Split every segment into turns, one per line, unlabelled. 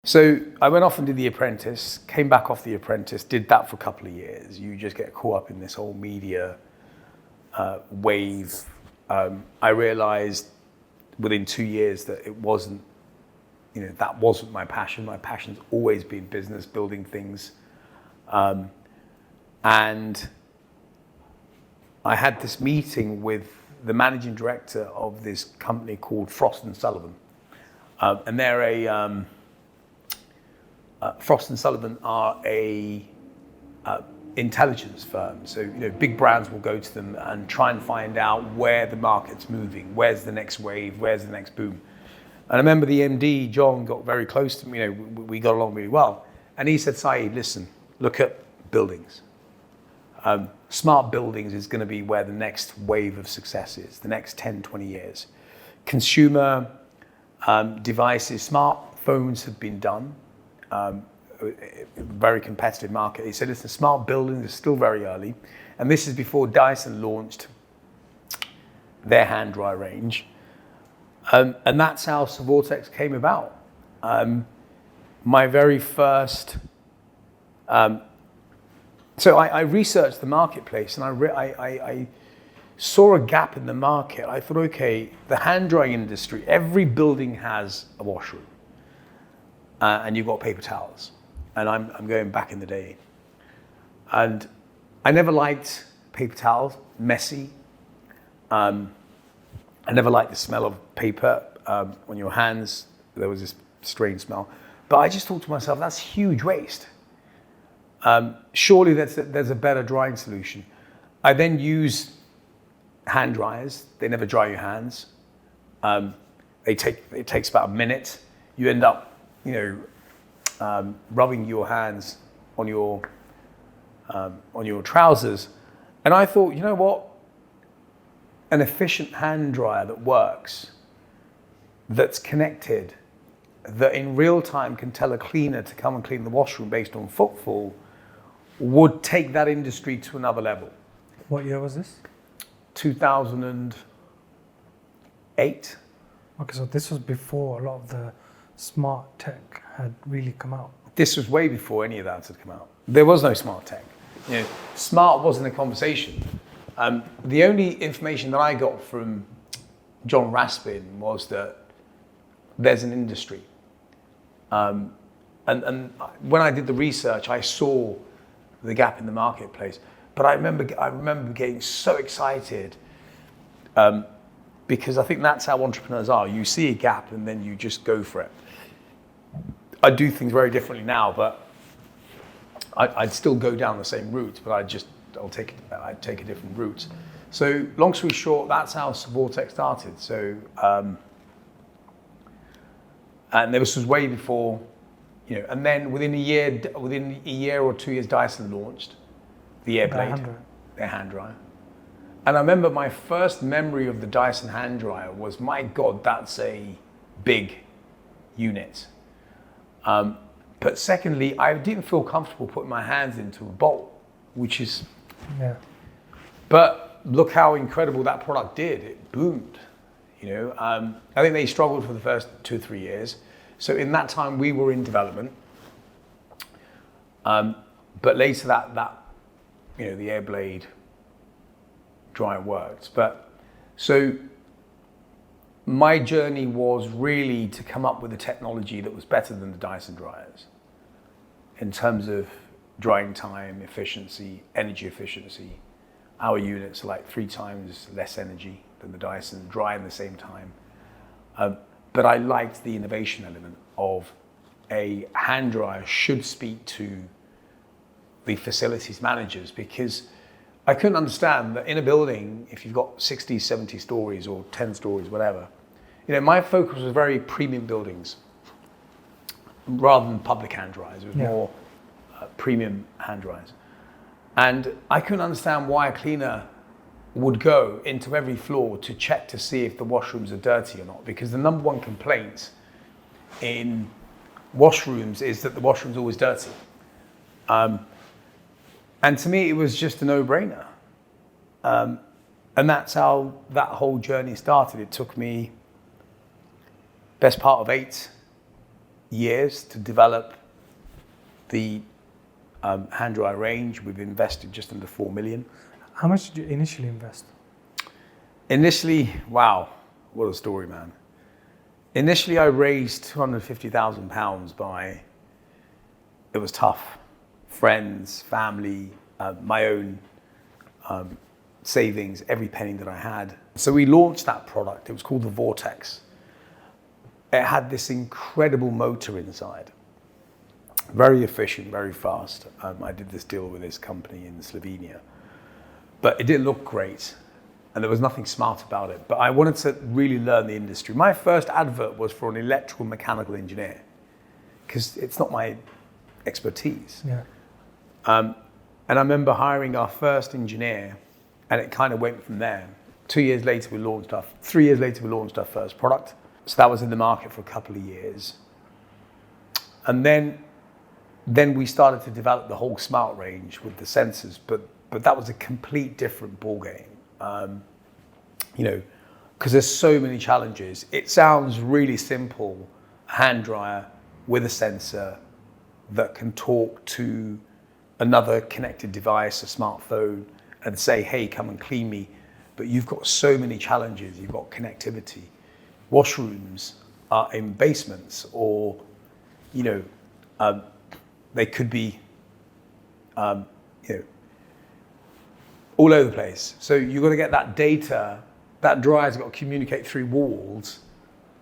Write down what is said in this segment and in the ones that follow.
So I went off and did the Apprentice, came back off the Apprentice, did that for a couple of years. You just get caught up in this whole media wave. I realized within 2 years that it wasn't, that wasn't my passion. My passion's always been business, building things. And I had this meeting with the managing director of this company called Frost & Sullivan. And they're Frost & Sullivan are a intelligence firm. So, big brands will go to them and try and find out where the market's moving, where's the next wave, where's the next boom. And I remember the MD, John, got very close to me. We got along really well. And he said, Syed, listen, look at buildings. Smart buildings is going to be where the next wave of success is, the next 10, 20 years. Consumer devices, smartphones have been done. Very competitive market. He said, listen, smart buildings is still very early. And this is before Dyson launched their hand dryer range. And that's how Savortex came about. My very first, so I researched the marketplace and I saw a gap in the market. I thought, okay, the hand drying industry, every building has a washroom. And you've got paper towels. And I'm going back in the day. And I never liked paper towels, messy. I never liked the smell of paper on your hands. There was this strange smell. But I just thought to myself, that's huge waste. Surely there's a better drying solution. I then use hand dryers. They never dry your hands. It takes about a minute. You end up rubbing your hands on your trousers. And I thought, you know what? An efficient hand dryer that works, that's connected, that in real time can tell a cleaner to come and clean the washroom based on footfall, would take that industry to another level.
What year was this?
2008.
Okay, so this was before a lot of the smart tech had really come out.
This was way before any of that had come out. There was no smart tech. Smart wasn't a conversation. The only information that I got from John Raspin was that there's an industry. And when I did the research, I saw the gap in the marketplace. But I remember getting so excited because I think that's how entrepreneurs are. You see a gap and then you just go for it. I do things very differently now, but I'd still go down the same route, but I'd take a different route. So long story short, that's how Savortex started. So, and this was way before, and then within a year or 2 years, Dyson launched the Airblade, their hand dryer. And I remember my first memory of the Dyson hand dryer was, my God, that's a big unit. But secondly, I didn't feel comfortable putting my hands into a bowl, which is,
yeah.
But look how incredible that product did. It boomed, I think they struggled for the first 2 or 3 years. So in that time we were in development. But later that the Airblade dryer worked. But so my journey was really to come up with a technology that was better than the Dyson dryers in terms of drying time, efficiency, energy efficiency. Our units are like 3 times less energy than the Dyson, dry in the same time. But I liked the innovation element of a hand dryer should speak to the facilities managers, because I couldn't understand that in a building, if you've got 60, 70 stories or 10 stories, whatever, my focus was very premium buildings rather than public hand dryers. It was more premium hand dryers. And I couldn't understand why a cleaner would go into every floor to check to see if the washrooms are dirty or not, because the number one complaint in washrooms is that the washroom's always dirty. And to me, it was just a no-brainer. And that's how that whole journey started. It took me best part of 8 years to develop the hand dryer range. We've invested just under 4 million.
How much did you initially invest?
Initially, wow, what a story, man. Initially, I raised £250,000 by, it was tough, friends, family, my own savings, every penny that I had. So we launched that product. It was called the Vortex. It had this incredible motor inside. Very efficient, very fast. I did this deal with this company in Slovenia. But it didn't look great, and there was nothing smart about it. But I wanted to really learn the industry. My first advert was for an electrical mechanical engineer, because it's not my expertise.
Yeah.
And I remember hiring our first engineer, and it kind of went from there. 3 years later, we launched our first product. So that was in the market for a couple of years. And then we started to develop the whole smart range with the sensors, but that was a complete different ballgame. Because there's so many challenges. It sounds really simple, a hand dryer with a sensor that can talk to another connected device, a smartphone, and say, hey, come and clean me. But you've got so many challenges. You've got connectivity. Washrooms are in basements, or, they could be, all over the place. So you've got to get that data. That dryer's got to communicate through walls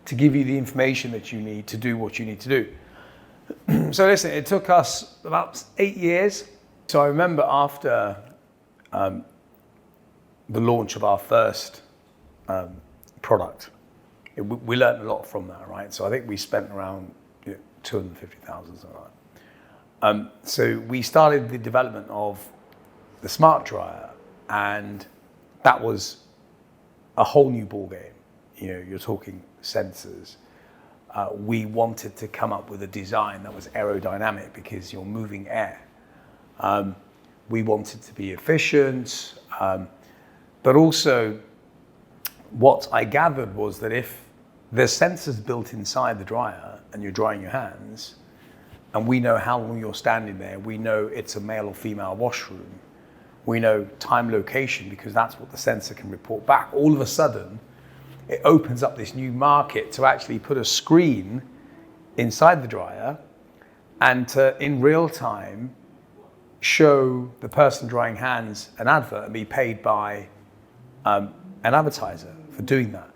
to give you the information that you need to do what you need to do. So listen, it took us about 8 years. So I remember after the launch of our first product, we learned a lot from that, right? So I think we spent around 250,000, something like that. So we started the development of the smart dryer, and that was a whole new ballgame. You're talking sensors. We wanted to come up with a design that was aerodynamic because you're moving air. We wanted to be efficient, but also what I gathered was that if there's sensors built inside the dryer and you're drying your hands, and we know how long you're standing there, we know it's a male or female washroom, we know time, location, because that's what the sensor can report back. All of a sudden, it opens up this new market to actually put a screen inside the dryer and to, in real time, show the person drying hands an advert and be paid by an advertiser for doing that.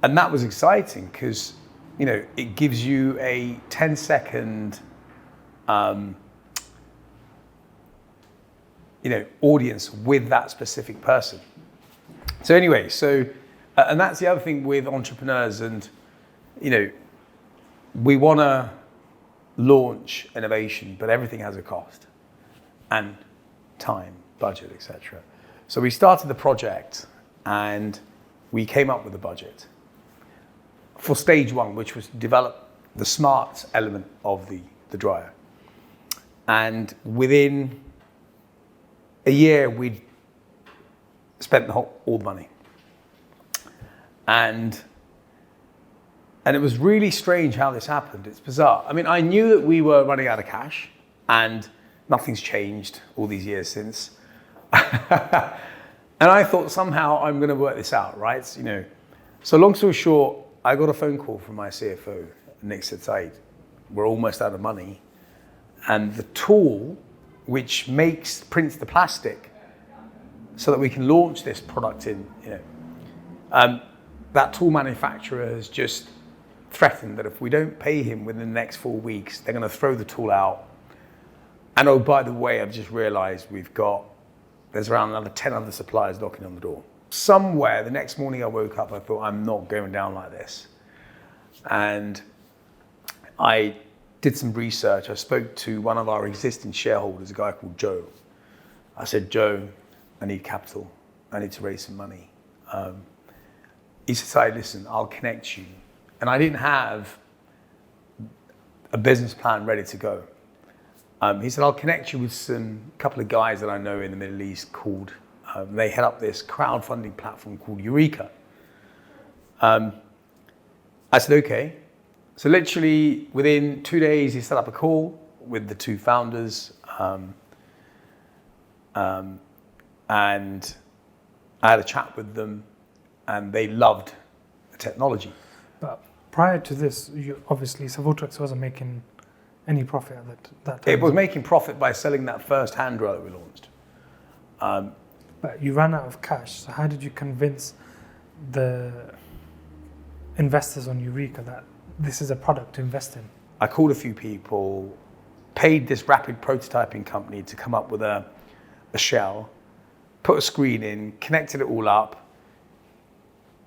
And that was exciting because, it gives you a 10-second, audience with that specific person. So anyway, and that's the other thing with entrepreneurs, and, we want to launch innovation, but everything has a cost and time, budget, etc. So we started the project and we came up with a budget for stage one, which was to develop the smart element of the dryer. And within a year, we'd spent all the money. And it was really strange how this happened. It's bizarre. I mean, I knew that we were running out of cash, and nothing's changed all these years since. And I thought somehow I'm going to work this out, right? So long story short, I got a phone call from my CFO, Nick said, Syed, we're almost out of money. And the tool which prints the plastic so that we can launch this product in, that tool manufacturer has just threatened that if we don't pay him within the next 4 weeks, they're going to throw the tool out. And oh, by the way, I've just realized there's around another 10 other suppliers knocking on the door. Somewhere the next morning I woke up, I thought, I'm not going down like this. And I did some research. I spoke to one of our existing shareholders, a guy called Joe. I said, Joe, I need capital. I need to raise some money. He said, listen, I'll connect you. And I didn't have a business plan ready to go. He said, I'll connect you with a couple of guys that I know in the Middle East they head up this crowdfunding platform called Eureka. I said, okay. So literally within 2 days, he set up a call with the two founders, and I had a chat with them, and they loved the technology.
But prior to this, obviously Savortex wasn't making any profit at that time.
It was making profit by selling that first hand dryer that we launched.
But you ran out of cash. So how did you convince the investors on Eureka that this is a product to invest in?
I called a few people, paid this rapid prototyping company to come up with a shell, put a screen in, connected it all up,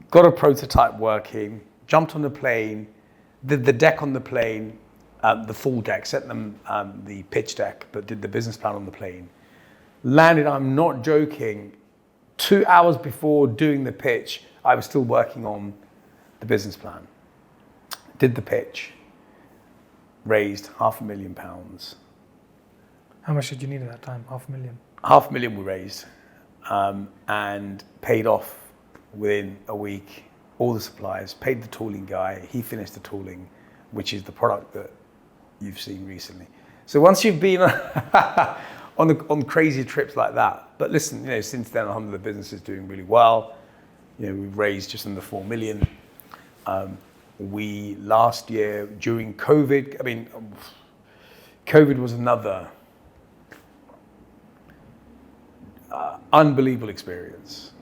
got a prototype working, jumped on the plane, did the deck on the plane, the full deck, sent them the pitch deck, but did the business plan on the plane. Landed, I'm not joking, 2 hours before doing the pitch, I was still working on the business plan. Did the pitch, raised £500,000.
How much did you need at that time? $500,000?
£500,000 we raised, and paid off within a week all the suppliers, paid the tooling guy, he finished the tooling, which is the product that you've seen recently. So once you've been on crazy trips like that, but listen, since then, alhamdulillah, the business is doing really well. We've raised just under 4 million. We last year during COVID, COVID was another unbelievable experience.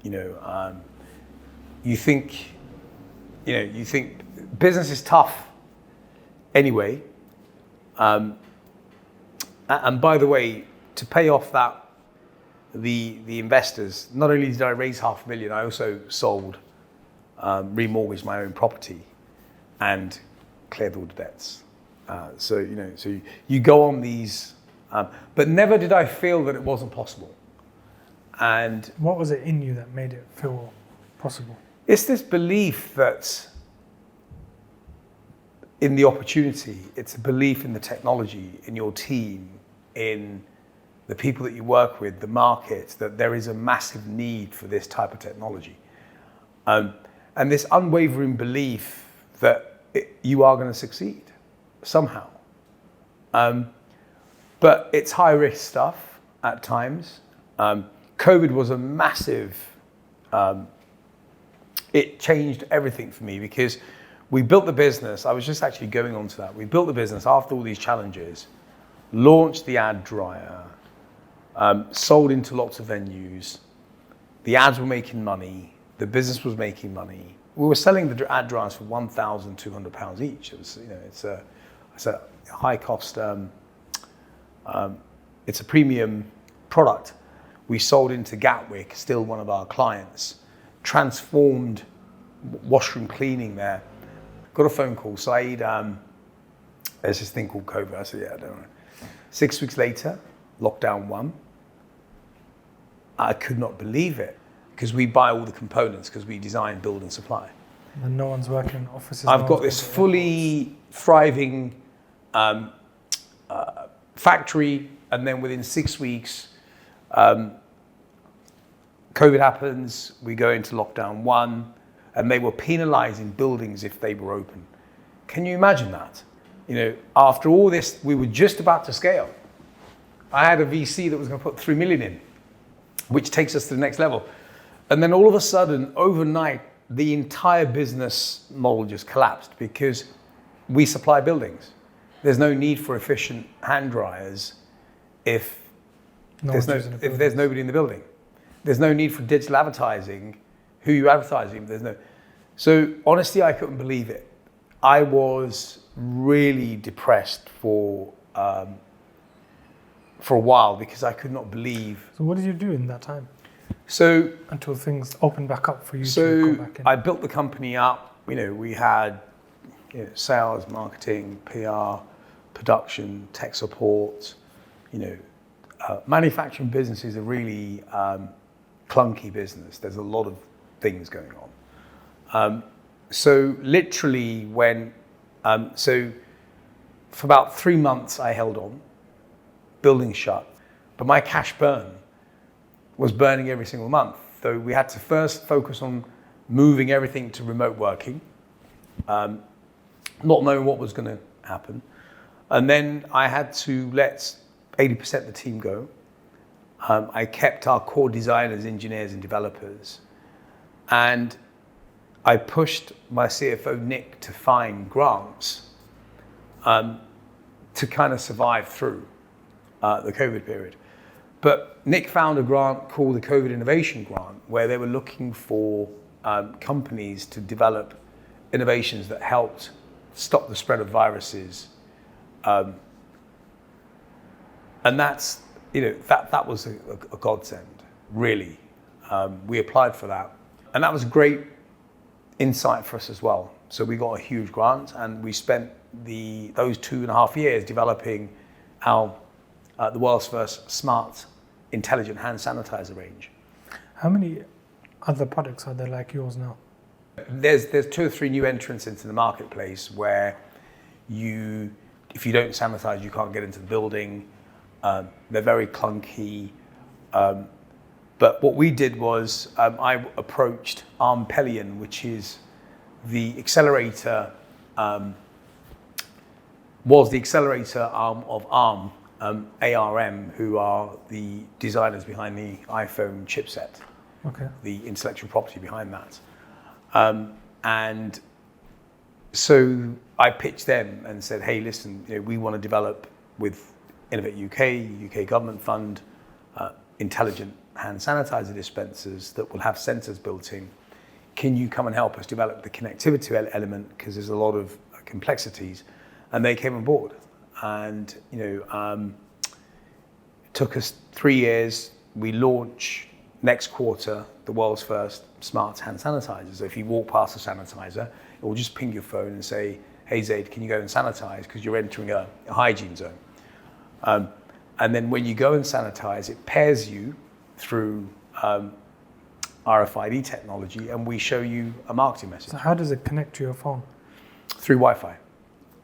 You think business is tough anyway. And by the way, to pay off the investors, not only did I raise $500,000, I also sold, remortgaged my own property and cleared all the debts. So you go on these, but never did I feel that it wasn't possible. And
what was it in you that made it feel possible?
It's this belief that in the opportunity, it's a belief in the technology, in your team, in the people that you work with, the market, that there is a massive need for this type of technology. And this unwavering belief that you are going to succeed somehow. But it's high risk stuff at times. COVID was a massive, it changed everything for me because we built the business. I was just actually going on to that. We built the business after all these challenges, launched the ad dryer, sold into lots of venues. The ads were making money. The business was making money. We were selling the ad dryers for £1,200 each. It was, it's a high cost, it's a premium product. We sold into Gatwick, still one of our clients, transformed washroom cleaning there. Got a phone call, Syed, there's this thing called COVID. I said, yeah, I don't know. 6 weeks later, lockdown 1. I could not believe it because we buy all the components because we design, build and supply.
And no one's working in offices.
I've got this fully thriving factory, and then within 6 weeks, COVID happens, we go into lockdown 1, and they were penalizing buildings if they were open. Can you imagine that? After all this, we were just about to scale. I had a VC that was going to put 3 million in, which takes us to the next level. And then all of a sudden, overnight, the entire business model just collapsed because we supply buildings. There's no need for efficient hand dryers if there's nobody in the building. There's no need for digital advertising. Who are you advertising? So honestly, I couldn't believe it. I was really depressed for a while because I could not believe.
So what did you do in that time?
So
until things opened back up for you to go back in.
I built the company up. We had sales, marketing, PR, production, tech support. Manufacturing business is a really clunky business. There's a lot of things going on. So literally so for about 3 months I held on, building shut, but my cash burn was burning every single month. So we had to first focus on moving everything to remote working. not knowing what was going to happen. And then I had to let 80% of the team go. I kept our core designers, engineers, and developers. And I pushed my CFO, Nick, to find grants to kind of survive through the COVID period. But Nick found a grant called the COVID Innovation Grant, where they were looking for companies to develop innovations that helped stop the spread of viruses. And that's, that was a godsend, really. We applied for that. And that was a great insight for us as well. So we got a huge grant, and we spent those 2.5 years developing the world's first smart, intelligent hand sanitizer range.
How many other products are there like yours now?
There's 2 or 3 new entrants into the marketplace where if you don't sanitize, you can't get into the building. They're very clunky. But what we did was I approached Armpelion, which is the accelerator, was the accelerator arm of ARM, ARM, who are the designers behind the iPhone chipset, the intellectual property behind that. And so I pitched them and said, hey, listen, we want to develop with Innovate UK government fund, intelligent hand sanitizer dispensers that will have sensors built in. Can you come and help us develop the connectivity element? Because there's a lot of complexities. And they came on board. And, it took us 3 years. We launch next quarter the world's first smart hand sanitizer. So if you walk past a sanitizer, it will just ping your phone and say, hey, Zaid, can you go and sanitize? Because you're entering a hygiene zone. And then when you go and sanitize, it pairs you through RFID technology, and we show you a marketing message.
So how does it connect to your phone?
Through Wi-Fi.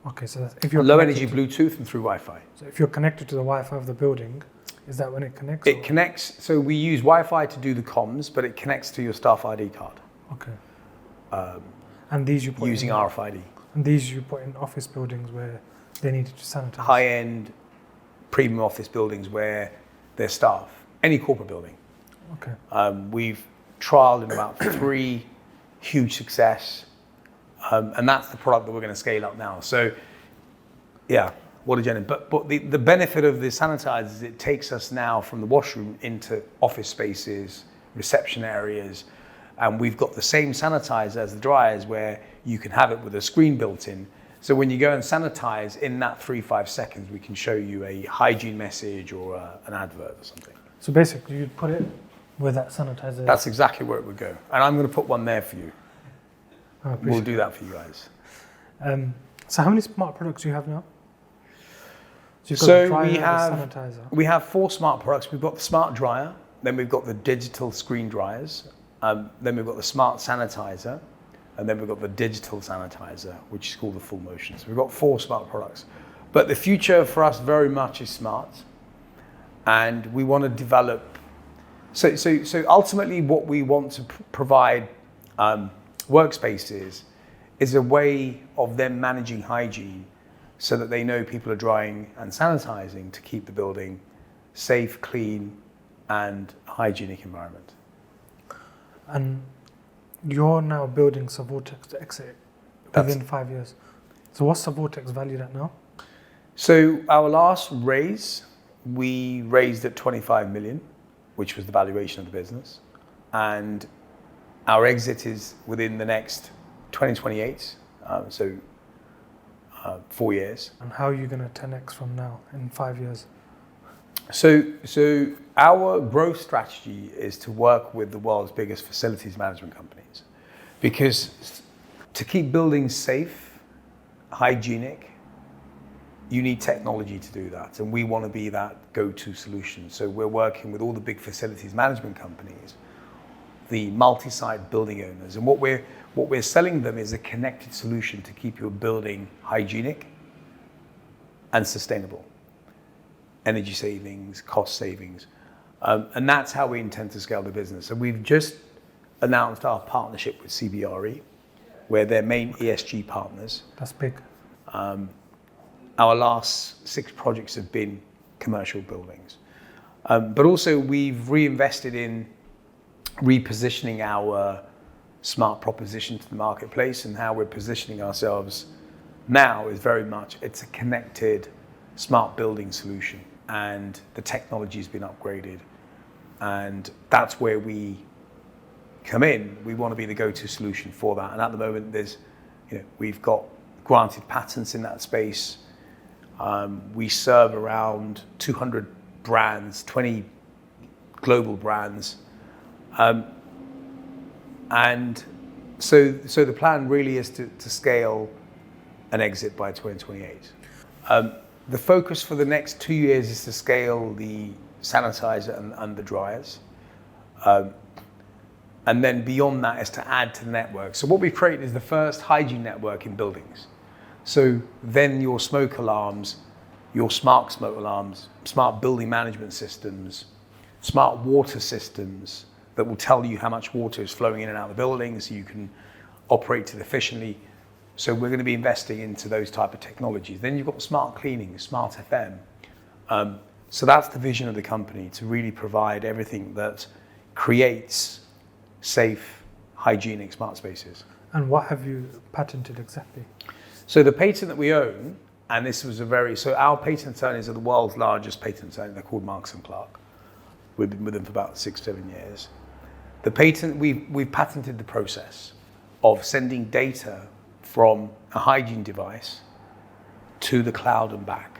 Okay, so if you're
low energy Bluetooth and through Wi-Fi.
So if you're connected to the Wi-Fi of the building, is that when it connects?
It connects, so we use Wi-Fi to do the comms, but it connects to your staff ID card.
Okay. And these you put
using RFID.
And these you put in office buildings where they need to sanitize?
High-end premium office buildings where there's staff, any corporate building.
Okay.
We've trialed in about 3, huge success. And that's the product that we're going to scale up now. So, yeah, what a journey. But the benefit of the sanitizer is it takes us now from the washroom into office spaces, reception areas, and we've got the same sanitizer as the dryers where you can have it with a screen built in. So when you go and sanitize, in that 3-5 seconds, we can show you a hygiene message or an advert or something.
So basically, you'd put it where that sanitizer is?
That's exactly where it would go. And I'm going to put one there for you. We'll do that for you guys.
So how many smart products do you have now? So you've got
So
the dryer,
we have 4 smart products. We've got the smart dryer, then we've got the digital screen dryers, then we've got the smart sanitizer, and then we've got the digital sanitizer, which is called the full motion. So we've got 4 smart products. But the future for us very much is smart, and we want to develop. So ultimately, what we want to provide workspaces is a way of them managing hygiene so that they know people are drying and sanitizing to keep the building safe, clean, and hygienic environment.
And you're now building Savortex to exit within 5 years. So what's Savortex valued at now?
So our last raise, we raised at 25 million, which was the valuation of the business. And our exit is within the next 2028, 4 years.
And how are you going to 10x from now in 5 years?
So our growth strategy is to work with the world's biggest facilities management companies, because to keep buildings safe, hygienic, you need technology to do that, and we want to be that go-to solution. So we're working with all the big facilities management companies, the multi-site building owners, and what we're selling them is a connected solution to keep your building hygienic and sustainable. Energy savings, cost savings, and that's how we intend to scale the business. So we've just announced our partnership with CBRE, We're their main ESG partners.
That's big.
Our last 6 projects have been commercial buildings. But also we've reinvested in repositioning our smart proposition to the marketplace, and how we're positioning ourselves now is very much, it's a connected smart building solution, and the technology has been upgraded. And that's where we come in. We want to be the go-to solution for that. And at the moment, we've got granted patents in that space. We serve around 200 brands, 20 global brands. And so the plan really is to scale an exit by 2028. The focus for the next 2 years is to scale the sanitizer and the dryers. And then beyond that is to add to the network. So what we've created is the first hygiene network in buildings. So then your smoke alarms, your smart smoke alarms, smart building management systems, smart water systems that will tell you how much water is flowing in and out of the building so you can operate it efficiently. So we're going to be investing into those type of technologies. Then you've got smart cleaning, smart FM. So that's the vision of the company, to really provide everything that creates safe, hygienic smart spaces.
And what have you patented exactly?
So the patent that we own, and this was so our patent attorneys are the world's largest patent attorney. They're called Marks & Clark. We've been with them for about 6-7 years. The patent, we've patented the process of sending data from a hygiene device to the cloud and back,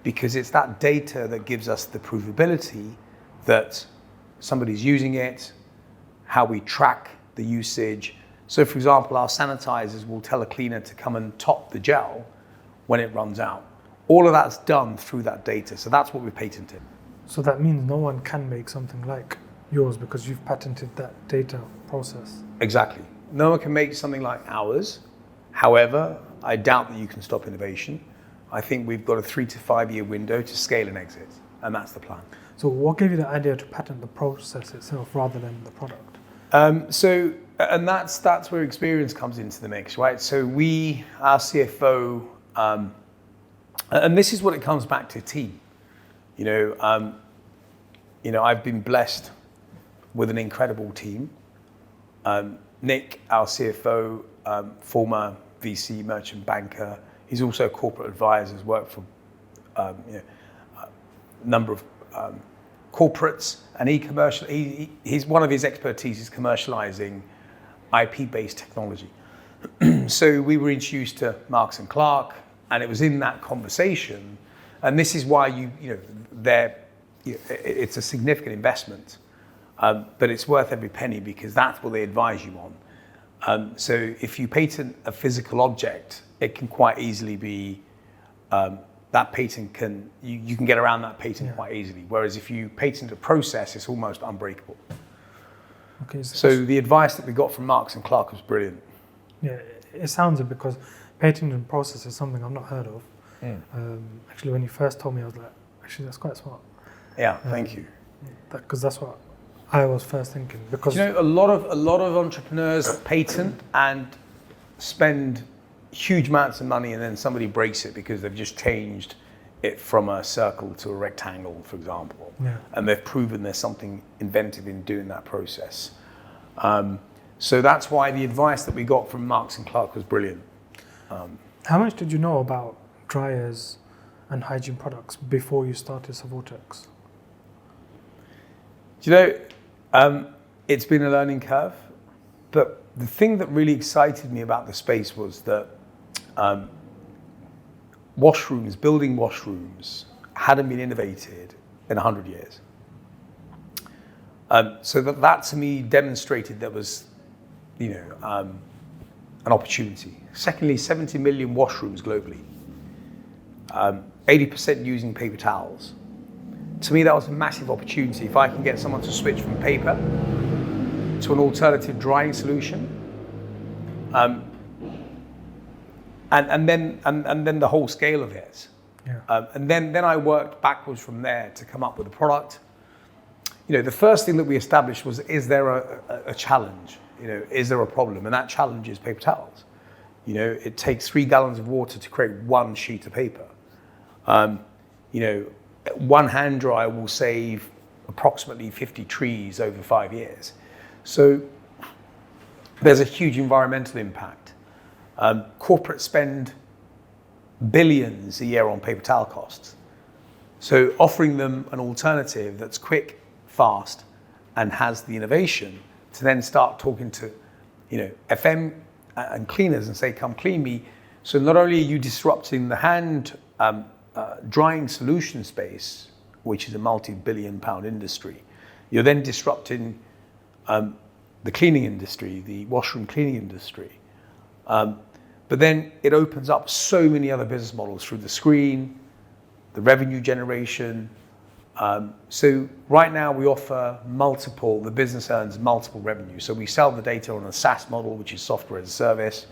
because it's that data that gives us the provability that somebody's using it, how we track the usage. So for example, our sanitizers will tell a cleaner to come and top the gel when it runs out. All of that's done through that data. So that's what we patented.
So that means no one can make something like yours because you've patented that data process.
Exactly. No one can make something like ours. However, I doubt that you can stop innovation. I think we've got a 3 to 5 year window to scale and exit, and that's the plan.
So what gave you the idea to patent the process itself rather than the product?
And that's where experience comes into the mix, right? So our CFO, and this is what it comes back to, team. I've been blessed with an incredible team. Nick, our CFO, former VC merchant banker, he's also a corporate advisor, has worked for a number of corporates, and he's one of his expertise is commercializing IP-based technology. So we were introduced to Marks & Clark, and it was in that conversation, and this is why it's a significant investment, but it's worth every penny because that's what they advise you on. So if you patent a physical object, it can quite easily be that patent you can get around that patent quite easily. Whereas if you patent a process, it's almost unbreakable.
Okay.
So the advice that we got from Marks & Clark was brilliant.
Yeah, it sounds it because patenting process is something I've not heard of. Actually, when you first told me, I was like, actually, that's quite smart.
Yeah, thank you.
Because that's what I was first thinking. Because
a lot of entrepreneurs patent and spend huge amounts of money, and then somebody breaks it because they've just changed it from a circle to a rectangle, for example.
Yeah.
And they've proven there's something inventive in doing that process. So that's why the advice that we got from Marks & Clark was brilliant.
How much did you know about dryers and hygiene products before you started Savortex?
It's been a learning curve, but the thing that really excited me about the space was that building washrooms hadn't been innovated in 100 years. So that to me demonstrated there was, an opportunity. Secondly, 70 million washrooms globally, 80% using paper towels. To me, that was a massive opportunity. If I can get someone to switch from paper to an alternative drying solution, and then the whole scale of it.
Yeah.
And then I worked backwards from there to come up with a product. The first thing that we established was, is there a challenge? Is there a problem? And that challenge is paper towels. You know, it takes 3 gallons of water to create 1 sheet of paper. You know, 1 hand dryer will save approximately 50 trees over 5 years. So there's a huge environmental impact. Corporates spend billions a year on paper towel costs. So offering them an alternative that's quick, fast, and has the innovation to then start talking to, you know, FM and cleaners and say, come clean me. So not only are you disrupting the hand drying solution space, which is a multi-billion-pound industry, you're then disrupting the cleaning industry, the washroom cleaning industry. But then it opens up so many other business models through the screen, the revenue generation. So right now we offer the business earns multiple revenue. So we sell the data on a SaaS model, which is software as a service.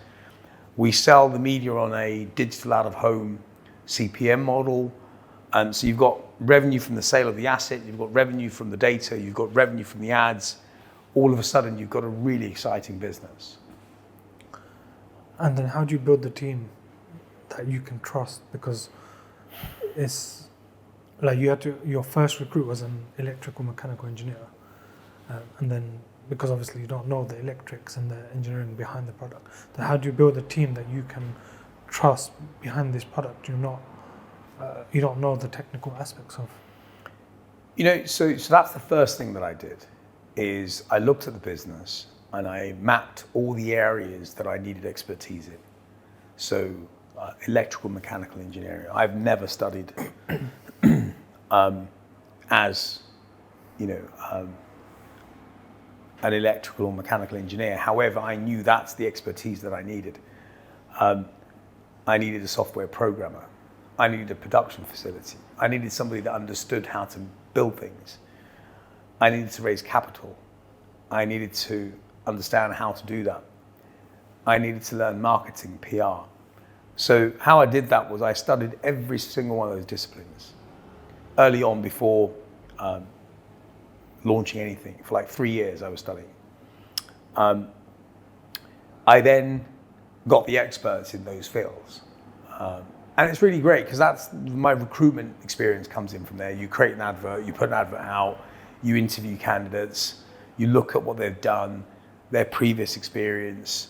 We sell the media on a digital out-of-home CPM model. So you've got revenue from the sale of the asset, you've got revenue from the data, you've got revenue from the ads. All of a sudden, you've got a really exciting business.
And then how do you build the team that you can trust? Because it's like your first recruit was an electrical mechanical engineer. And then, because obviously you don't know the electrics and the engineering behind the product, then how do you build a team that you can trust behind this product? You don't know the technical aspects of.
You know, so that's the first thing that I did, is I looked at the business and I mapped all the areas that I needed expertise in. So electrical, mechanical engineering. I've never studied as, you know, an electrical or mechanical engineer. However, I knew that's the expertise that I needed. I needed a software programmer. I needed a production facility. I needed somebody that understood how to build things. I needed to raise capital. I needed to understand how to do that. I needed to learn marketing, PR. So how I did that was I studied every single one of those disciplines early on before launching anything. For like 3 years I was studying. I then got the experts in those fields. And it's really great because that's my recruitment experience comes in from there. You create an advert, you put an advert out, you interview candidates, you look at what they've done, their previous experience,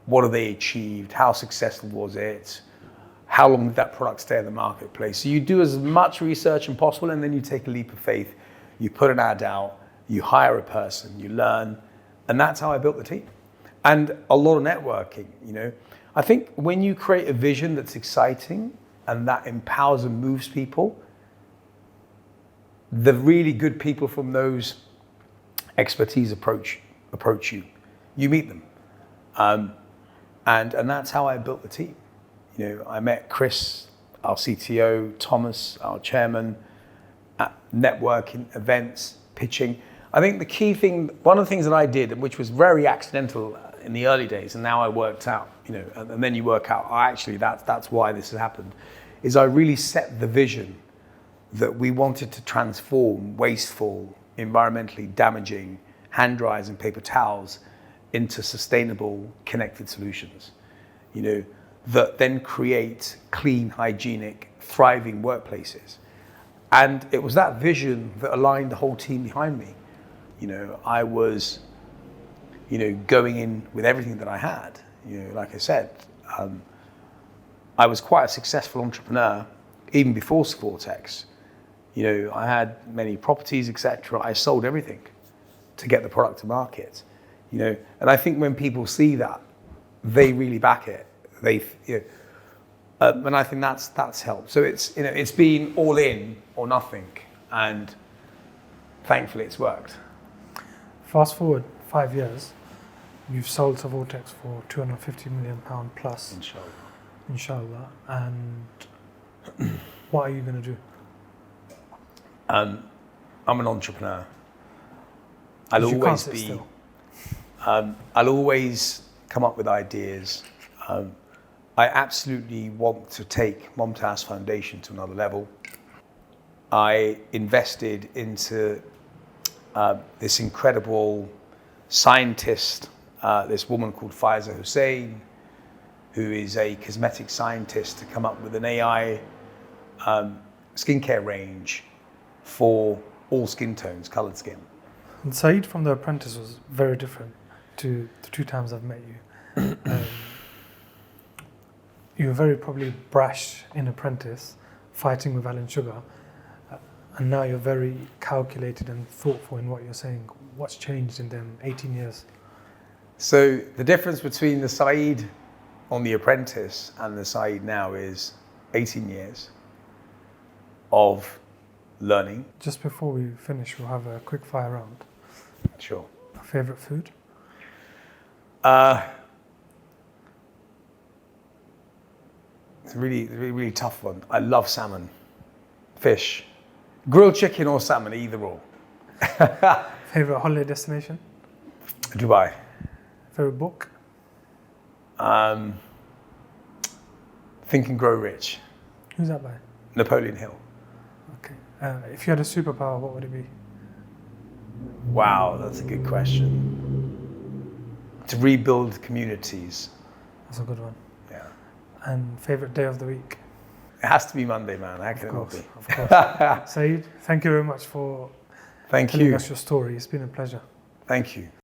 what have they achieved, how successful was it, how long did that product stay in the marketplace. So you do as much research as possible, and then you take a leap of faith, you put an ad out, you hire a person, you learn, and that's how I built the team. And a lot of networking, you know. I think when you create a vision that's exciting and that empowers and moves people, the really good people from those expertise approach you. You meet them. And that's how I built the team. You know, I met Chris, our CTO, Thomas, our chairman, at networking, events, pitching. I think the key thing, one of the things that I did, which was very accidental in the early days, and now I worked out, you know, and then you work out, actually that's why this has happened, is I really set the vision that we wanted to transform wasteful, environmentally damaging hand dryers and paper towels into sustainable, connected solutions, you know, that then create clean, hygienic, thriving workplaces. And it was that vision that aligned the whole team behind me. You know, I was, you know, going in with everything that I had. You know, like I said, I was quite a successful entrepreneur even before Savortex. You know, I had many properties, etc. I sold everything to get the product to market. You know, and I think when people see that, they really back it. You know, and I think that's helped. So it's, you know, it's been all in or nothing, and thankfully it's worked.
Fast forward 5 years, you've sold Savortex for £250 million plus. Inshallah. And what are you going to do? I'm an entrepreneur. I'll always come up with ideas. I absolutely want to take Mumtaz Foundation to another level. I invested into this incredible scientist, this woman called Faiza Hussein,
who is a cosmetic scientist, to come up with an AI skincare range for all skin tones, coloured skin.
And Saeed from The Apprentice was very different to the 2 times I've met you. You were very probably brash in Apprentice, fighting with Alan Sugar, and now you're very calculated and thoughtful in what you're saying. What's changed in them 18 years?
So the difference between the Syed on The Apprentice and the Syed now is 18 years of learning.
Just before we finish, we'll have a quick fire round.
Sure.
Favorite food?
It's a really tough one. I love salmon, fish, grilled chicken or salmon, either or.
Favorite holiday destination?
Dubai.
Favorite book?
Think and Grow Rich.
Who's that by?
Napoleon Hill.
Okay. If you had a superpower, what would it be?
Wow, that's a good question. To rebuild communities.
That's a good one.
Yeah.
And favorite day of the week?
It has to be Monday, man. How can it not be?
Of course. Saeed, thank you very much for
Thank
telling
you.
us your story. It's been a pleasure.
Thank you.